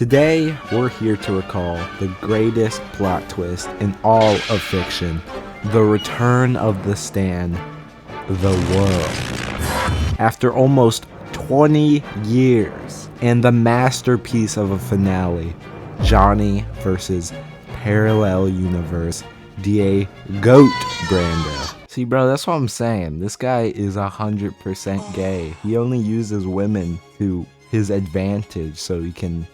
Today, we're here to recall the greatest plot twist in all of fiction, the return of the Stan, the world. After almost 20 years, and the masterpiece of a finale, Johnny versus Parallel Universe DA GOAT Brando. See, bro, that's what I'm saying. This guy is 100% gay. He only uses women to his advantage so he can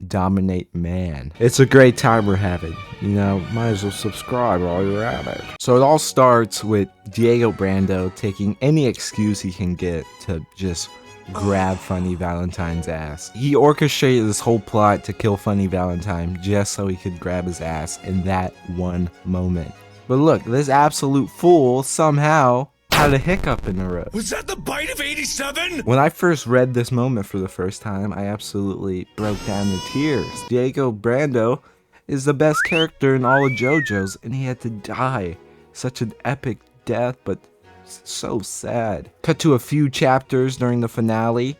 dominate man. It's a great time we're having. You know, might as well subscribe while you're at it. So it all starts with Diego Brando taking any excuse he can get to just grab Funny Valentine's ass. He orchestrated this whole plot to kill Funny Valentine just so he could grab his ass in that one moment. But look, this absolute fool somehow had a hiccup in the road. Was that the bite of 87? When I first read this moment for the first time, I absolutely broke down in tears. Diego Brando is the best character in all of JoJo's, and he had to die. Such an epic death, but so sad. Cut to a few chapters during the finale.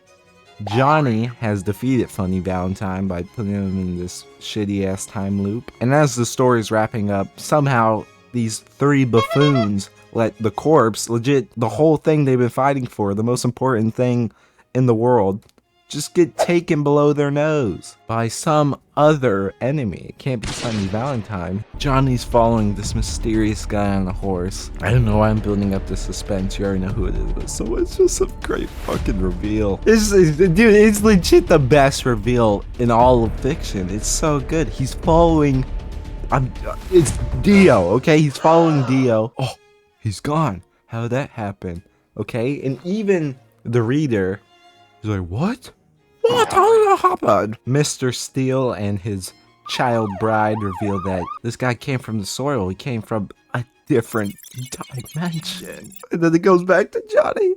Johnny has defeated Funny Valentine by putting him in this shitty ass time loop. And as the story's wrapping up, somehow these three buffoons let the corpse, legit the whole thing they've been fighting for, the most important thing in the world, just get taken below their nose by some other enemy. It can't be Funny Valentine. Johnny's following this mysterious guy on a horse. I don't know why I'm building up the suspense. You already know who it is, but so it's just a great fucking reveal. Dude, it's legit the best reveal in all of fiction. It's so good. He's following... it's Dio, okay? He's following Dio. Oh, he's gone. How did that happen? Okay? And even the reader is like, what? What? How did that happen? Mr. Steele and his child bride reveal that this guy came from the soil. He came from a different dimension. And then it goes back to Johnny.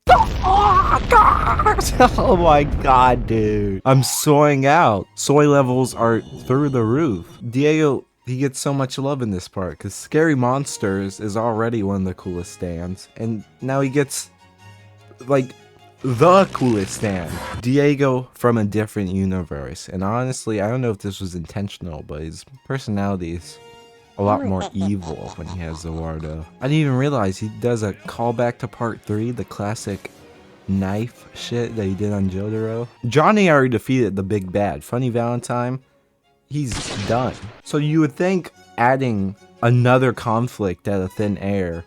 Oh, God. Oh my God, dude. I'm soying out. Soy levels are through the roof. Diego, he gets so much love in this part because Scary Monsters is already one of the coolest stands. And now he gets, like, the coolest stand. Diego from a different universe. And honestly, I don't know if this was intentional, but his personality is a lot more evil when he has Eduardo. I didn't even realize he does a callback to part 3, the classic knife shit that he did on Jojo. Johnny already defeated the big bad. Funny Valentine, he's done. So you would think adding another conflict out of thin air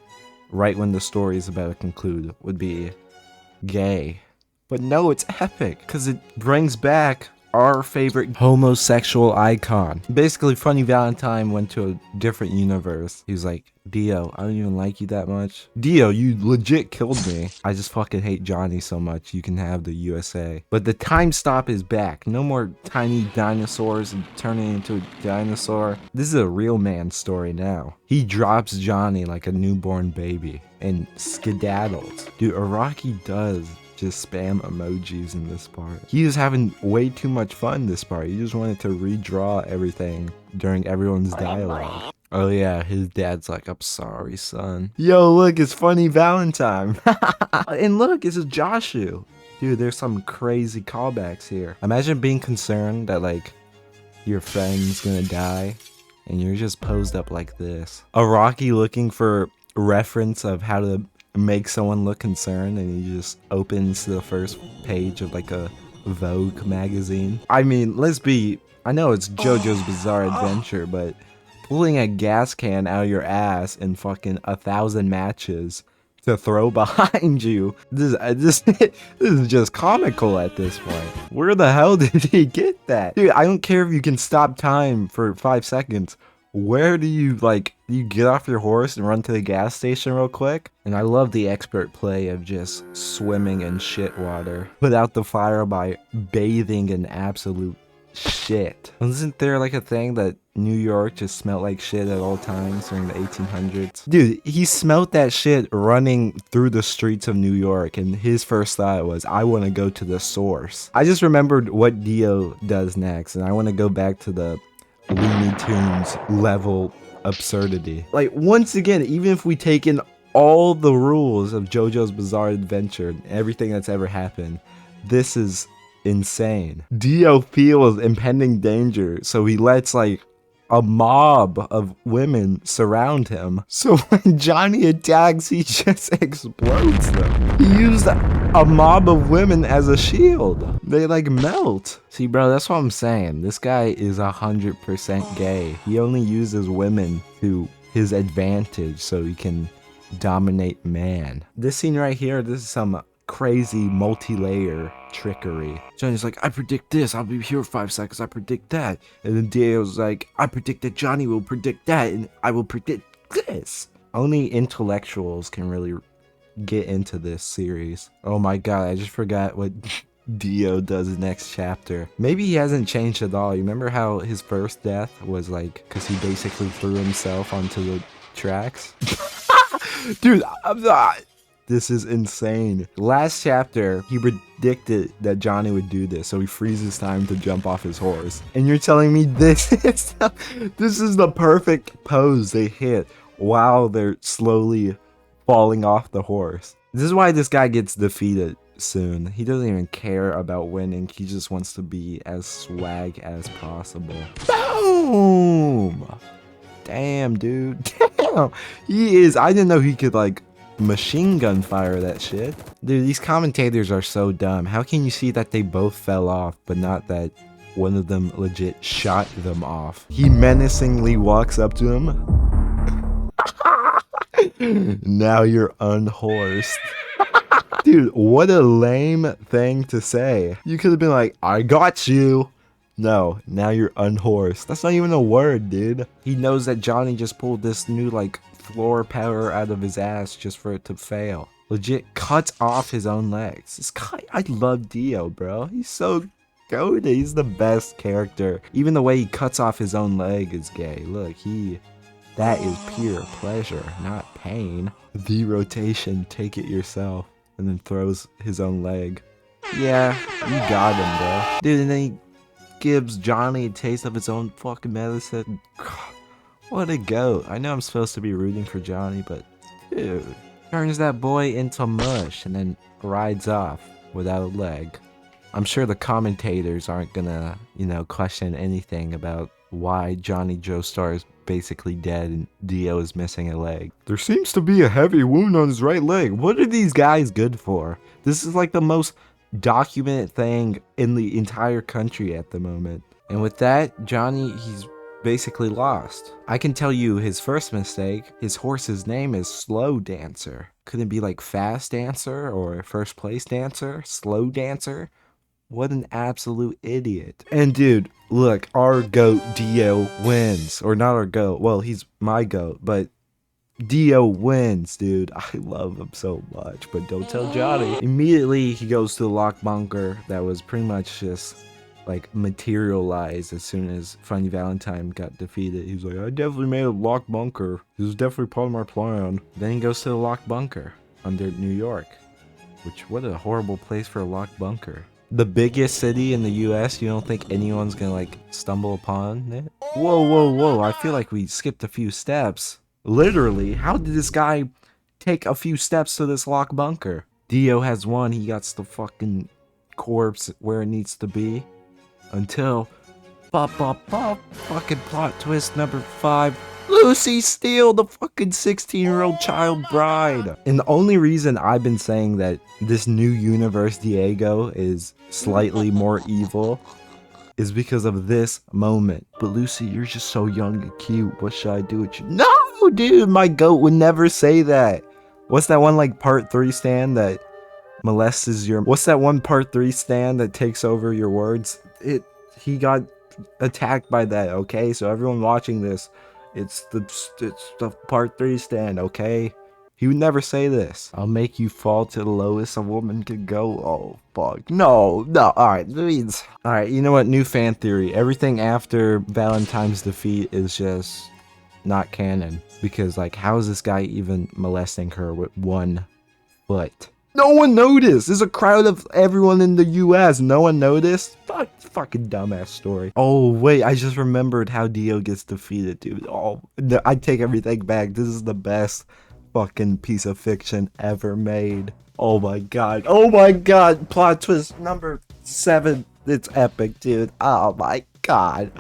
right when the story is about to conclude would be gay. But no, it's epic because it brings back our favorite homosexual icon. Basically, Funny Valentine went to a different universe. He was like, Dio, I don't even like you that much. Dio, you legit killed me. I just fucking hate Johnny so much. You can have the USA. But the time stop is back. No more tiny dinosaurs and turning into a dinosaur. This is a real man story now. He drops Johnny like a newborn baby and skedaddles. Dude, Araki does just spam emojis in this part. He was having way too much fun this part. He just wanted to redraw everything during everyone's dialogue. Oh yeah, his dad's like, I'm sorry, son. Yo, look, it's Funny Valentine. And look, it's Joshu. Dude, there's some crazy callbacks here. Imagine being concerned that, like, your friend's gonna die and you're just posed up like this. Araki looking for reference of how to make someone look concerned, and he just opens the first page of like a Vogue magazine. I mean, I know it's JoJo's Bizarre Adventure, but pulling a gas can out of your ass in fucking 1,000 matches to throw behind you, this is just comical at this point. Where the hell did he get that? Dude, I don't care if you can stop time for 5 seconds. Where do you, like, you get off your horse and run to the gas station real quick? And I love the expert play of just swimming in shit water. Put out the fire by bathing in absolute shit. Wasn't there like a thing that New York just smelled like shit at all times during the 1800s? Dude, he smelled that shit running through the streets of New York, and his first thought was, I want to go to the source. I just remembered what Dio does next, and I want to go back to the Looney Tunes level absurdity. Like, once again, even if we take in all the rules of JoJo's Bizarre Adventure, everything that's ever happened, this is insane. Dio feels impending danger, so he lets like a mob of women surround him. So when Johnny attacks, he just explodes them. He used a mob of women as a shield. They like melt. See, bro, that's what I'm saying. This guy is 100% gay. He only uses women to his advantage so he can dominate man. This scene right here, this is some crazy multi-layer trickery. Johnny's like, I predict this, I'll be here 5 seconds, I predict that. And then Dio's like, I predict that Johnny will predict that, and I will predict this. Only intellectuals can really get into this series. Oh my god, I just forgot what Dio does next chapter. Maybe he hasn't changed at all. You remember how his first death was like, because he basically threw himself onto the tracks? Dude, I'm not. This is insane. Last chapter, he predicted that Johnny would do this, so he freezes time to jump off his horse. And you're telling me this is the perfect pose they hit while they're slowly falling off the horse. This is why this guy gets defeated soon. He doesn't even care about winning. He just wants to be as swag as possible. Boom! Damn, dude. Damn. He is. I didn't know he could like machine gun fire that shit. Dude, these commentators are so dumb. How can you see that they both fell off, but not that one of them legit shot them off? He menacingly walks up to him. Now you're unhorsed. Dude, what a lame thing to say. You could have been like, I got you. No, now you're unhorsed. That's not even a word, dude. He knows that Johnny just pulled this new like floor power out of his ass just for it to fail. Legit cuts off his own legs. This guy, I love Dio, bro. He's so goated. He's the best character. Even the way he cuts off his own leg is gay. Look, that is pure pleasure, not pain. The rotation, take it yourself. And then throws his own leg. Yeah, you got him, bro. Dude, and then he gives Johnny a taste of his own fucking medicine. What a goat. I know I'm supposed to be rooting for Johnny, but dude, turns that boy into mush and then rides off without a leg. I'm sure the commentators aren't gonna, question anything about why Johnny Joestar is basically dead and Dio is missing a leg. There seems to be a heavy wound on his right leg. What are these guys good for? This is like the most documented thing in the entire country at the moment. And with that, Johnny, he's basically lost. I can tell you his first mistake, his horse's name is Slow Dancer. Couldn't it be like Fast Dancer or First Place Dancer? Slow Dancer? What an absolute idiot. And dude, look, our GOAT Dio wins. Or not our GOAT, well, he's my GOAT, but Dio wins, dude. I love him so much, but don't tell Johnny. Immediately, he goes to the lock bunker that was pretty much just like materialized as soon as Funny Valentine got defeated. He was like, I definitely made a lock bunker. This was definitely part of my plan. Then he goes to the lock bunker under New York, which, what a horrible place for a lock bunker. The biggest city in the US, you don't think anyone's gonna like stumble upon it? Whoa, I feel like we skipped a few steps. Literally, how did this guy take a few steps to this lock bunker? Dio has won, he got the fucking corpse where it needs to be. Until, fucking plot twist number 5. Lucy Steele, the fucking 16-year-old child bride. And the only reason I've been saying that this new universe Diego is slightly more evil is because of this moment. But Lucy, you're just so young and cute. What should I do with you? No, dude, my goat would never say that. What's that one like part 3 stand that molests your... What's that one part 3 stand that takes over your words? He got attacked by that, okay? So everyone watching this, it's the part 3 stand, okay? He would never say this. I'll make you fall to the lowest a woman could go. Oh, fuck. No. Alright, alright, you know what? New fan theory. Everything after Valentine's defeat is just not canon. Because, like, how is this guy even molesting her with 1 foot? No one noticed. There's a crowd of everyone in the US. No one noticed. Fucking dumbass story. Oh, wait. I just remembered how Dio gets defeated, dude. Oh, no, I take everything back. This is the best fucking piece of fiction ever made. Oh my god. Oh my god. Plot twist number 7. It's epic, dude. Oh my god.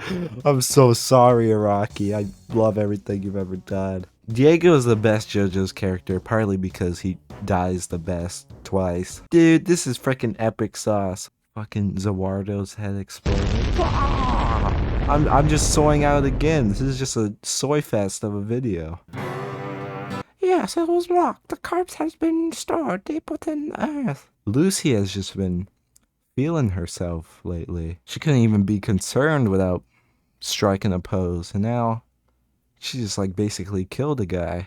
I'm so sorry, Iraqi. I love everything you've ever done. Diego is the best JoJo's character, partly because he dies the best twice. Dude, this is freaking epic sauce. Fucking Zawardo's head exploded. Ah! I'm just soying out again. This is just a soy fest of a video. Yes, it was locked. The corpse has been stored deep within the earth. Lucy has just been feeling herself lately. She couldn't even be concerned without striking a pose, and now she just like basically killed a guy.